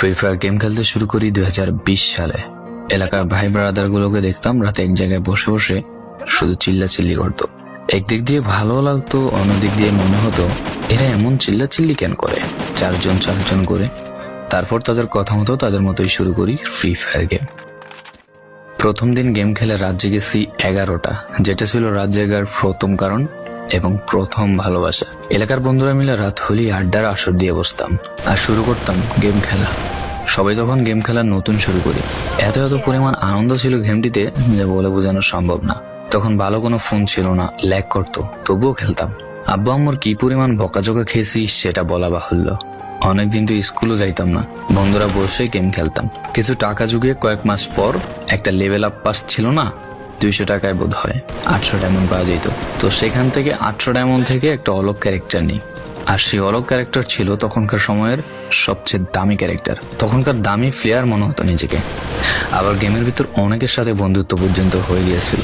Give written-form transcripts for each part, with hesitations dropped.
Free fire game খেলতে শুরু করি 2020 সালে। এলাকার ভাই ব্রাদার গুলোকে দেখতাম রাতে এক জায়গায় বসে বসে শুধু চিল্লাচিল্লি করতো। একদিক দিয়ে ভালো লাগতো, অন্যদিক দিয়ে মনে হতো এরা এমন চিল্লাচিল্লি কেন করে, চারজন করে। তারপর তাদের কথা মতো তাদের মতোই শুরু করি ফ্রি ফায়ার গেম। প্রথম দিন গেম খেলে রাত জেগেছি 11টা, যেটা ছিল রাত জেগার প্রথম কারণ এবং প্রথম ভালোবাসা। এলাকার বন্ধুরা মিলে রাত হলেই আড্ডার আসর দিয়ে বসতাম আর শুরু করতাম গেম খেলা। সবাই তখন গেম খেলা নতুন শুরু করি। এত পরিমাণ আনন্দ ছিল গেমটিতে যে বলে বোঝানো সম্ভব না। তখন ভালো কোনো ফোন ছিল না, ল্যাগ করতো, তবুও খেলতাম। আব্বু আম্মুর কি পরিমাণ বকাঝকা খেয়েছি সেটা বলা বাহুল্য। অনেকদিন তো স্কুলও যাইতাম না, বন্ধুরা বসে গেম খেলতাম। কিছু টাকা জুগিয়ে কয়েক মাস পর একটা লেভেল আপ পাস ছিল না, 200 টাকায় বোধ হয় 800 ডায়মন্ড পাওয়া যেত। তো সেখান থেকে 800 ডায়মন্ড থেকে একটা অলগ ক্যারেক্টার নিই। আর সেই অলগ ক্যারেক্টার ছিল তখনকার সময়ের সবচেয়ে দামি ক্যারেক্টার। তখনকার দামি প্লেয়ার মনে হতো নিজেকে। আবার গেমের ভিতর অনেকের সাথে বন্ধুত্ব পর্যন্ত হয়ে গিয়েছিল।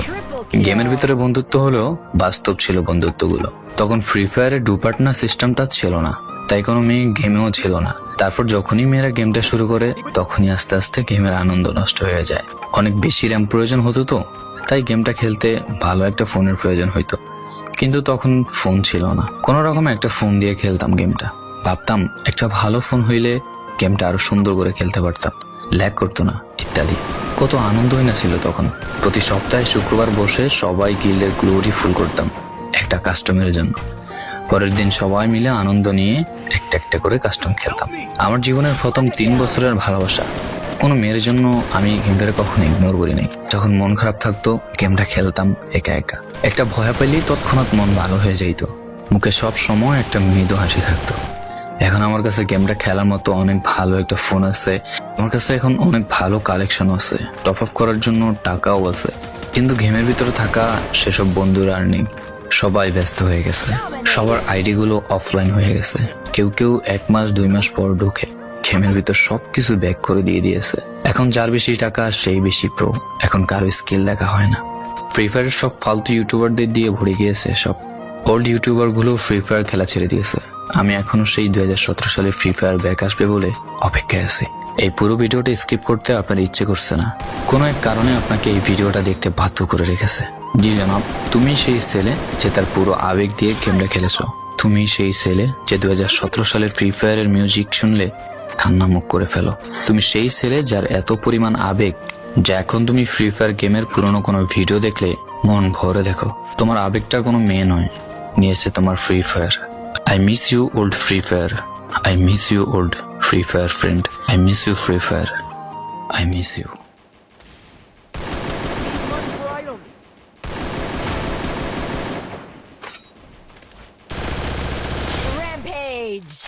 গেমের ভিতরে বন্ধুত্ব হলেও বাস্তব ছিল বন্ধুত্বগুলো। তখন ফ্রি ফায়ারে ডু পার্টনার সিস্টেমটা ছিল না, তাই কোনো মেয়ে গেমেও ছিল না। তারপর যখনই মেয়েরা গেমটা শুরু করে তখনই আস্তে আস্তে গেমের আনন্দ নষ্ট হয়ে যায়। অনেক বেশি র্যাম প্রয়োজন হতো, তো তাই গেমটা খেলতে ভালো একটা ফোনের প্রয়োজন হইতো। কিন্তু তখন ফোন ছিল না, কোনো রকম একটা ফোন দিয়ে খেলতাম গেমটা। ভাবতাম একটা ভালো ফোন হইলে গেমটা আরো সুন্দর করে খেলতে পারতাম, ল্যাগ করতো না ইত্যাদি। কত আনন্দই না ছিল তখন। প্রতি সপ্তাহে শুক্রবার বসে সবাই গিল্ডের গ্লোরি ফুল করতাম একটা কাস্টমের জন্য। পরের দিন সবাই মিলে আনন্দ নিয়ে একটা একটা করে কাস্টম খেলতাম। আমার জীবনের প্রথম 3 বছরের ভালোবাসা। কোনো মেয়ের জন্য আমি গেমটাকে কখনো ইগনোর করি নাই। যখন মন খারাপ থাকতো গেমটা খেলতাম একা একা। একটা ভয় পেলেই তৎক্ষণাৎ মন ভালো হয়ে যাইতো, মুখে সব সময় একটা মৃদু হাসি থাকতো। এখন আমার কাছে গেমটা খেলার মতো অনেক ভালো একটা ফোন আছে, আমার কাছে এখন অনেক ভালো কালেকশন আছে, টপ আপ করার জন্য টাকাও আছে। কিন্তু গেমের ভিতরে থাকা সেসব বন্ধুরা আর নেই। সবাই ব্যস্ত হয়ে গেছে, সবার আইডি গুলো অফলাইন হয়ে গেছে। কেউ 1 মাস 2 মাস পর ঢুকে গেমের ভিতর সবকিছু ব্যাক করে দিয়েছে। এখন যার বেশি টাকা সেই বেশি প্রো, এখন কারো স্কিল দেখা হয় না। ফ্রি ফায়ারের সব ফালতু ইউটিউবারদের দিয়ে ভরে গিয়েছে সব। ওল্ড ইউটিউবার গুলো ফ্রি ফায়ার খেলা ছেড়ে দিয়েছে। আমি এখনো সেই 2017 সালে ফ্রি ফায়ার ব্যাক আসবে বলে অপেক্ষায় আছি। এই পুরো ভিডিওটা স্কিপ করতে আপনার ইচ্ছে করছে না, কোনো এক কারণে আপনাকে এই ভিডিওটা দেখতে বাধ্য করে রেখেছে। জি জনাব, তুমি সেই ছেলে যে তার পুরো আবেগ দিয়ে গেমটা খেলেছো। তুমি সেই ছেলে যে 2017 সালের ফ্রি ফায়ারের মিউজিক শুনলে কান্না মুখ করে ফেলো। তুমি সেই ছেলে যার এত পরিমাণ আবেগ যে এখন তুমি ফ্রি ফায়ার গেমের পুরনো কোনো ভিডিও দেখলে মন ভরে দেখো। তোমার আবেগটা কোনো মেয়ে নয়, নিয়েছে তোমার free fire. I miss you old Free Fire. I miss you old Free Fire friend. I miss you Free Fire. I miss you. Rampage!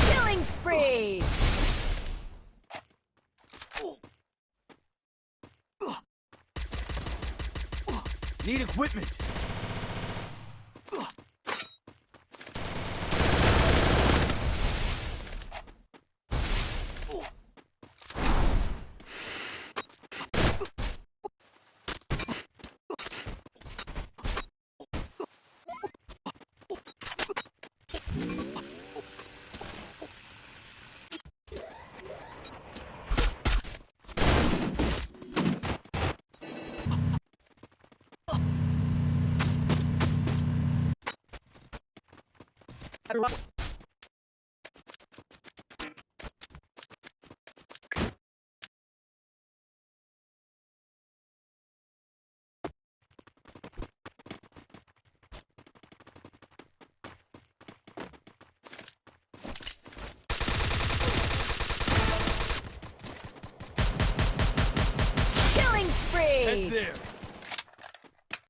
Killing spree! Need equipment. Killing Head spree. there.